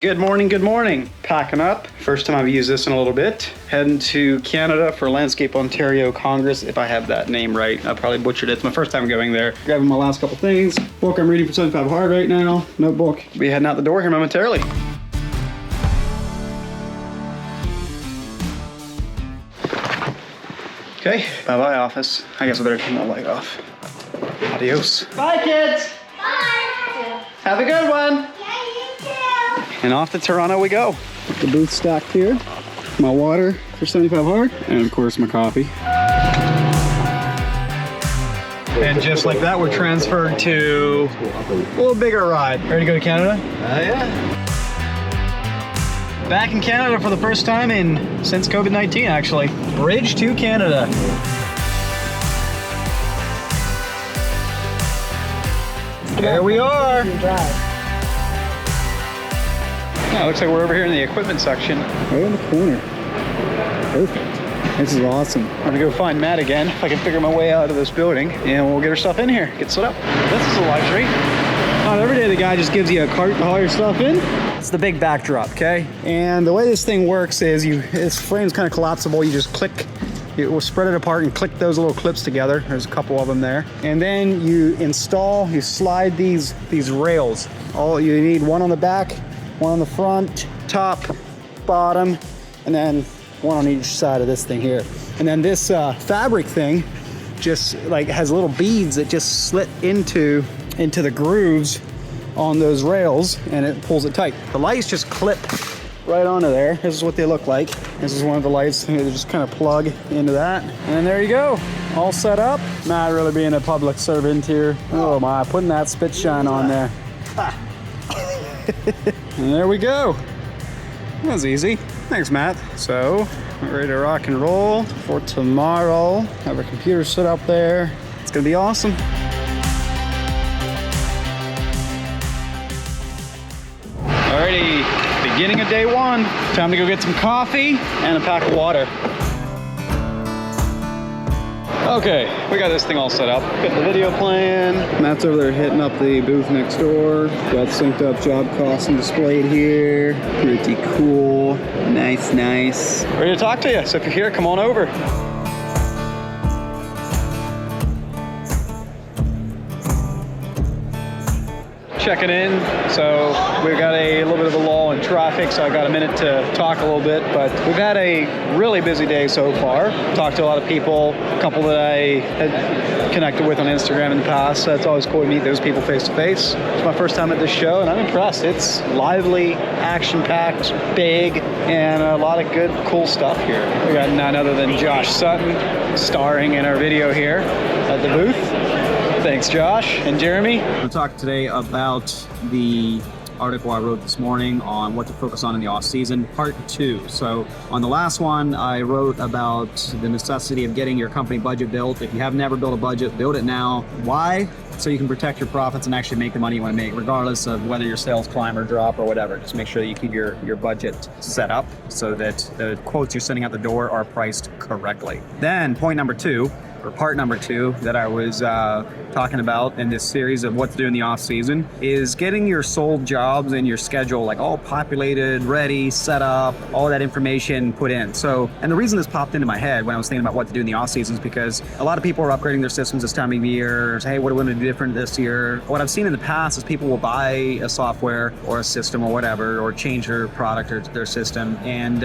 Good morning, good morning. Packing up. First time I've used this in a little bit. Heading to Canada for Landscape Ontario Congress, if I have that name right. I probably butchered it. It's my first time going there. Grabbing my last couple things. Book I'm reading for 75 hard right now. Notebook. Be heading out the door here momentarily. Okay, bye-bye office. I guess I better turn the light off. Adios. Bye kids! Bye! Have a good one! And off to Toronto we go. The booth stacked here. My water for 75 hard. And of course my coffee. And just like that, we're transferred to a little bigger ride. Ready to go to Canada? Yeah. Back in Canada for the first time since COVID-19 actually. Bridge to Canada. There we are. Yeah, looks like we're over here in the equipment section. Right in the corner. Perfect. This is awesome. I'm gonna go find Matt again, if I can figure my way out of this building, and we'll get our stuff in here, get set up. This is a luxury. Every day the guy just gives you a cart to haul your stuff in. It's the big backdrop, okay? And the way this thing works is this frame's kind of collapsible. You just click, you will spread it apart and click those little clips together. There's a couple of them there. And then you slide these rails. You need one on the back, one on the front, top, bottom, and then one on each side of this thing here. And then this fabric thing just like has little beads that just slit into the grooves on those rails, and it pulls it tight. The lights just clip right onto there. This is what they look like. This is one of the lights. They just kind of plug into that. And there you go, all set up. Not really being a public servant here. Oh my, putting that spit shine on there. And there we go. That was easy. Thanks, Matt. So, we're ready to rock and roll for tomorrow. Have our computer set up there. It's gonna be awesome. Alrighty, beginning of day one. Time to go get some coffee and a pack of water. Okay, we got this thing all set up. Got the video playing. Matt's over there hitting up the booth next door. Got SynkedUP job costing displayed here. Pretty cool. Nice, nice. Ready to talk to you. So if you're here, come on over. Checking in. So we've got a little bit of a lull in traffic, so I got a minute to talk a little bit, but we've had a really busy day so far. Talked to a lot of people, a couple that I had connected with on Instagram in the past, so it's always cool to meet those people face to face. It's my first time at this show, and I'm impressed. It's lively, action-packed, big, and a lot of good, cool stuff here. We got none other than Josh Sutton starring in our video here at the booth. Thanks, Josh and Jeremy. I'm going to talk today about the article I wrote this morning on what to focus on in the off season, part 2. So on the last one, I wrote about the necessity of getting your company budget built. If you have never built a budget, build it now. Why? So you can protect your profits and actually make the money you want to make, regardless of whether your sales climb or drop or whatever. Just make sure that you keep your budget set up so that the quotes you're sending out the door are priced correctly. Then point number 2, or part number 2 that I was talking about in this series of what to do in the off season is getting your sold jobs and your schedule like all populated, ready, set up, all that information put in. So, and the reason this popped into my head when I was thinking about what to do in the off season is because a lot of people are upgrading their systems this time of year. Say, hey, what are we going to do different this year? What I've seen in the past is people will buy a software or a system or whatever, or change their product or their system, and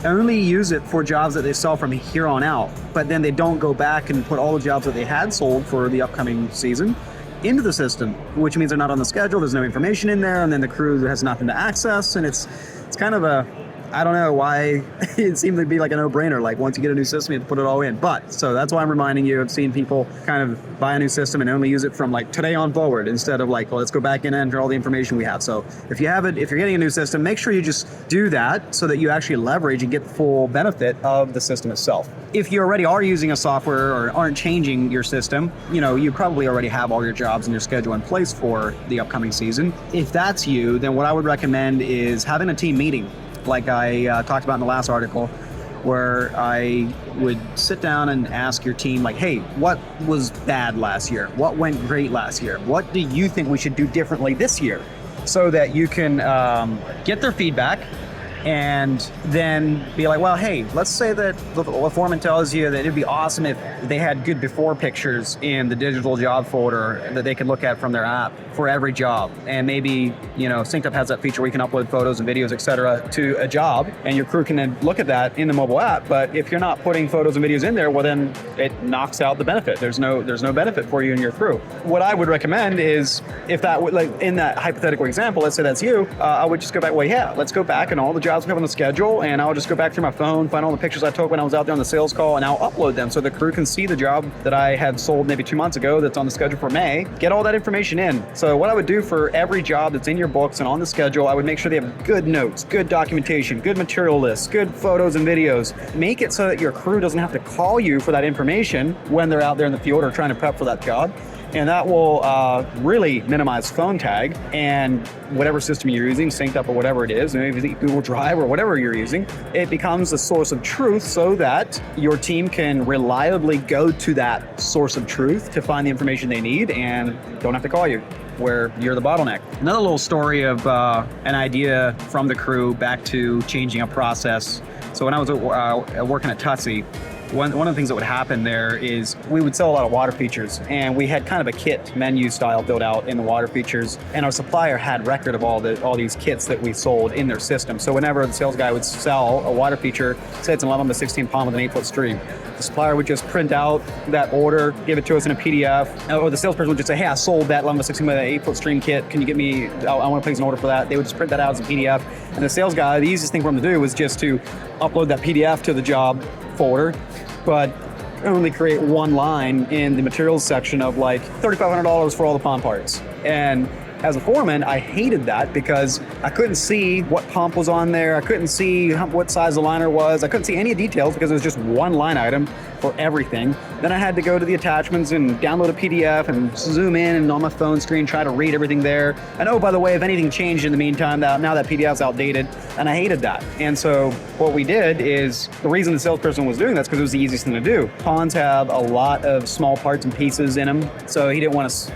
only use it for jobs that they sell from here on out. But then they don't go back and put all the jobs that they had sold for the upcoming season into the system, which means they're not on the schedule, there's no information in there, and then the crew has nothing to access, and it's kind of a, I don't know why it seemed to be like a no-brainer. Like once you get a new system, you have to put it all in. But so that's why I'm reminding you. I've seen people kind of buy a new system and only use it from like today on forward instead of like, well, let's go back in and enter all the information we have. So if you have it, if you're getting a new system, make sure you just do that so that you actually leverage and get the full benefit of the system itself. If you already are using a software or aren't changing your system, you probably already have all your jobs and your schedule in place for the upcoming season. If that's you, then what I would recommend is having a team meeting, like I talked about in the last article, where I would sit down and ask your team, like, hey, what was bad last year? What went great last year? What do you think we should do differently this year? so that you can get their feedback and then be like, well, hey, let's say that the foreman tells you that it'd be awesome if they had good before pictures in the digital job folder that they could look at from their app for every job. And maybe, SynkedUP has that feature where you can upload photos and videos, et cetera, to a job, and your crew can then look at that in the mobile app. But if you're not putting photos and videos in there, well, then it knocks out the benefit. There's no benefit for you and your crew. What I would recommend is, if that would, like in that hypothetical example, let's say that's you, I would just go back, well, yeah, let's go back and all the jobs we have on the schedule, and I'll just go back through my phone, find all the pictures I took when I was out there on the sales call, and I'll upload them so the crew can see the job that I had sold maybe 2 months ago that's on the schedule for May, get all that information in. So what I would do for every job that's in your books and on the schedule, I would make sure they have good notes, good documentation, good material lists, good photos and videos. Make it so that your crew doesn't have to call you for that information when they're out there in the field or trying to prep for that job. And that will really minimize phone tag, and whatever system you're using, SynkedUP or whatever it is, maybe Google Drive or whatever you're using, it becomes a source of truth so that your team can reliably go to that source of truth to find the information they need and don't have to call you where you're the bottleneck. Another little story of an idea from the crew back to changing a process. So when I was working at Tutsi, one of the things that would happen there is we would sell a lot of water features, and we had kind of a kit menu style built out in the water features, and our supplier had record of all these kits that we sold in their system. So whenever the sales guy would sell a water feature, say it's an 11 to 16 palm with an 8-foot stream, the supplier would just print out that order, give it to us in a PDF, or the salesperson would just say, hey, I sold that 11 to 16 with an 8-foot stream kit. Can you get me, I want to place an order for that. They would just print that out as a PDF. And the sales guy, the easiest thing for him to do was just to upload that PDF to the job folder, but only create one line in the materials section of like $3,500 for all the pump parts. And as a foreman, I hated that because I couldn't see what pump was on there. I couldn't see what size the liner was. I couldn't see any details because it was just one line item for everything. Then I had to go to the attachments and download a PDF and zoom in and on my phone screen try to read everything there. And oh, by the way, if anything changed in the meantime, now that PDF's outdated, and I hated that. And so what we did is, the reason the salesperson was doing that is because it was the easiest thing to do. Ponds have a lot of small parts and pieces in them, so he didn't want to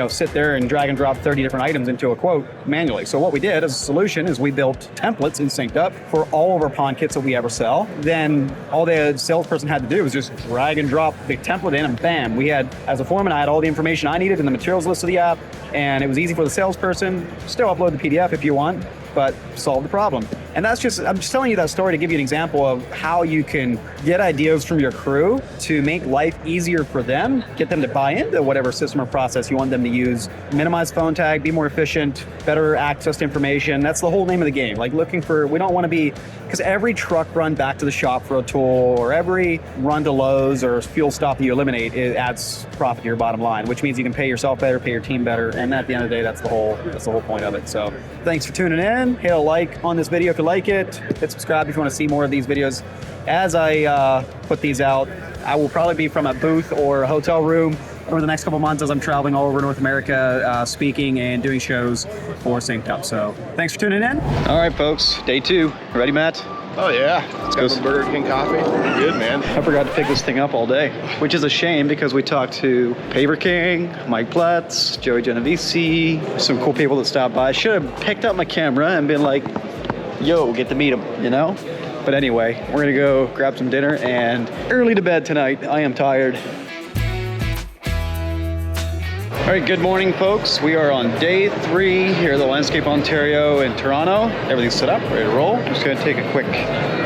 sit there and drag and drop 30 different items into a quote manually. So what we did as a solution is we built templates in SynkedUP for all of our pond kits that we ever sell. Then all the salesperson had to do was just drag and drop the template in, and bam, as a foreman, I had all the information I needed in the materials list of the app, and it was easy for the salesperson. Still upload the PDF if you want, but solve the problem. And I'm just telling you that story to give you an example of how you can get ideas from your crew to make life easier for them, get them to buy into whatever system or process you want them to use, minimize phone tag, be more efficient, better access to information. That's the whole name of the game. Like we don't want to be, because every truck run back to the shop for a tool, or every run to Lowe's or fuel stop that you eliminate, it adds profit to your bottom line, which means you can pay yourself better, pay your team better, and at the end of the day, that's the whole point of it. So thanks for tuning in. Hit a like on this video if you like it. Hit subscribe if you want to see more of these videos. As I put these out, I will probably be from a booth or a hotel room over the next couple months as I'm traveling all over North America, speaking and doing shows for SynkedUP. So thanks for tuning in. All right, folks, day 2. Ready, Matt? Oh yeah, let's go. Some Burger King coffee. Good, man. I forgot to pick this thing up all day, which is a shame because we talked to Paver King, Mike Platz, Joey Genovese, some cool people that stopped by. I should have picked up my camera and been like, yo, get to meet them, But anyway, we're gonna go grab some dinner and early to bed tonight. I am tired. All right, good morning, folks. We are on day 3 here at the Landscape Ontario in Toronto. Everything's set up, ready to roll. Just gonna take a quick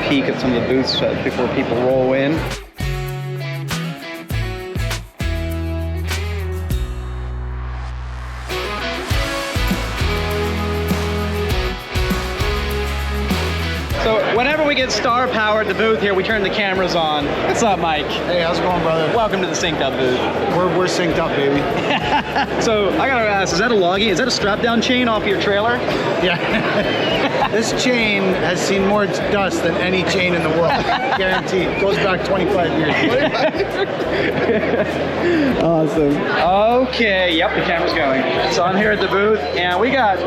peek at some of the booths before people roll in. So whenever we get star power at the booth here, we turn the cameras on. What's up, Mike? Hey, how's it going, brother? Welcome to the SynkedUP booth. We're synced up, baby. So I gotta ask, is that a logging? Is that a strap down chain off your trailer? Yeah. This chain has seen more dust than any chain in the world. Guaranteed. It goes back 25 years. Awesome. Okay, yep, the camera's going. So I'm here at the booth, and we got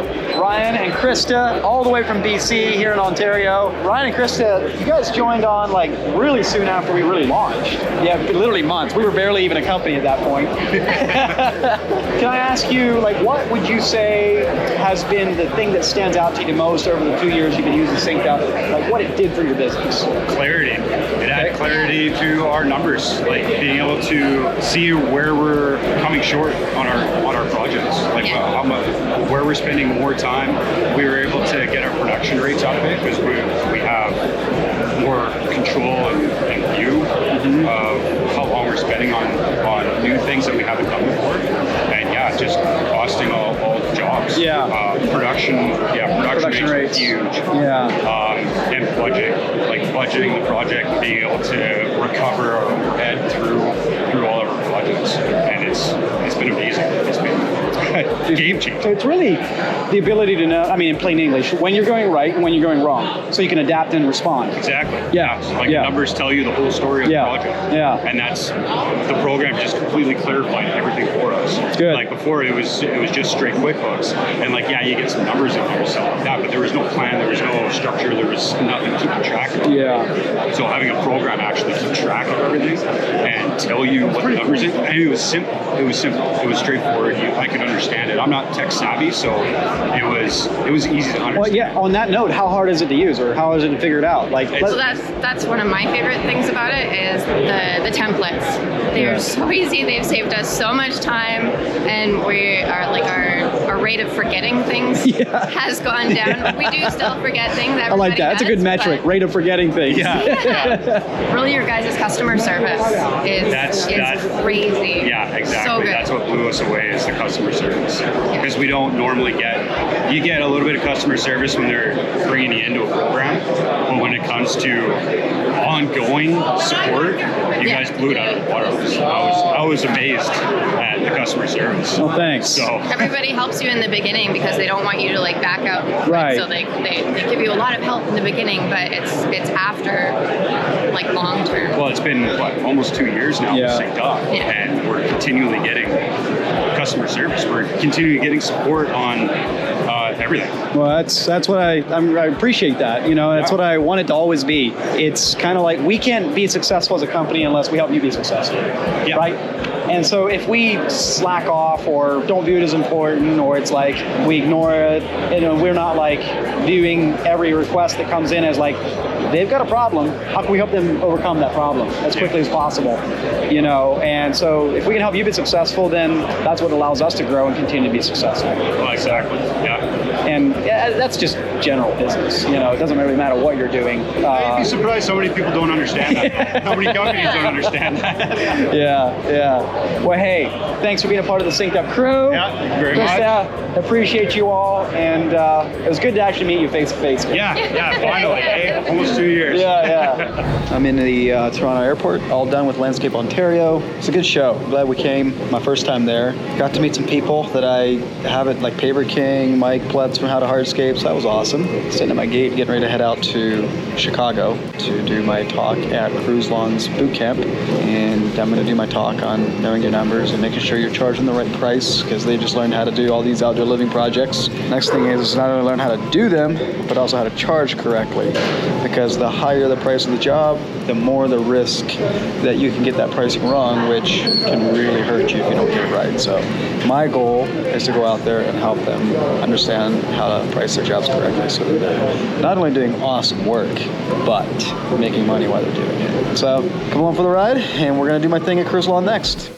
Ryan and Krista, all the way from BC here in Ontario. Ryan and Krista, you guys joined on like really soon after we really launched. Yeah, literally months. We were barely even a company at that point. Can I ask you, like, what would you say has been the thing that stands out to you the most over the 2 years you've been using SynkedUP? Like, what it did for your business? Clarity. It added clarity to our numbers, like being able to see where we're coming short on our projects, like how much, where we're spending more time. We were able to get our production rates up a bit because we have more control and view of how long we're spending on new things that we haven't done before. And yeah, just costing all the jobs. Yeah. Production rates huge. Yeah. And budgeting the project, and being able to recover our overhead through all of our projects. And it's been amazing. It's been game changing. So it's really the ability to know, I mean, in plain English, when you're going right and when you're going wrong, so you can adapt and respond. Exactly. Yeah. So the numbers tell you the whole story of the project. Yeah. And that's, the program just completely clarified everything for us. Good. Like before, it was just straight QuickBooks, and you get some numbers in there, stuff like that, but there was no plan, there was no structure, there was nothing keeping track of it. Yeah. So having a program actually keep track of everything and tell you what the numbers are, and it was simple. It was straightforward. I could understand it. I'm not tech savvy, so it was easy to understand. Well, yeah. On that note, how hard is it to use, or how is it to figure it out? Like, So that's one of my favorite things about it is the templates. They're so easy. They've saved us so much time, and we are like our rate of forgetting things has gone down. We do still forget things. I like that. That's a good metric. Rate of forgetting things. Yeah. Really, your guys' customer service is crazy. Yeah, exactly. So good. That's what blew us away is the customer service, because we don't normally you get a little bit of customer service when they're bringing you into a program, but when it comes to ongoing support, you guys blew it out of the water. I was amazed at the customer service. Well, thanks. So everybody helps you in the beginning because they don't want you to like back out. Right. So they give you a lot of help in the beginning, but it's after like long term. Well, it's been almost 2 years now with SynkedUP, and we're continually getting customer service. We're continually getting support on everything. Well, that's what I appreciate that. You know, that's what I want it to always be. It's kind of like we can't be successful as a company unless we help you be successful, right? And so if we slack off or don't view it as important, or it's like we ignore it, we're not like viewing every request that comes in as like they've got a problem. How can we help them overcome that problem as quickly as possible? And so if we can help you be successful, then that's what allows us to grow and continue to be successful. Well, exactly. Yeah. And that's just general business. It doesn't really matter what you're doing. You'd be surprised so many people don't understand that. How many companies don't understand that? Yeah. Well, hey, thanks for being a part of the SynkedUp crew. Yeah, thank you very much. Appreciate you all, and it was good to actually meet you face to face. Yeah, finally. Hey, almost 2 years. Yeah. I'm in the Toronto airport, all done with Landscape Ontario. It's a good show. I'm glad we came. My first time there. Got to meet some people that I haven't, like Paper King, Mike Pletz from How to Hardscape. So that was awesome. Sitting at my gate, getting ready to head out to Chicago to do my talk at Cruise Lawn's boot camp. And I'm going to do my talk on knowing your numbers and making sure you're charging the right price, because they just learned how to do all these outdoor living projects. Next thing is not only learn how to do them, but also how to charge correctly, because the higher the price of the job, the more the risk that you can get that pricing wrong, which can really hurt you if you don't get it right. So my goal is to go out there and help them understand how to price their jobs correctly, so that they're not only doing awesome work, but making money while they're doing it. So come along for the ride, and we're going to do my thing at Cruise Lawn next.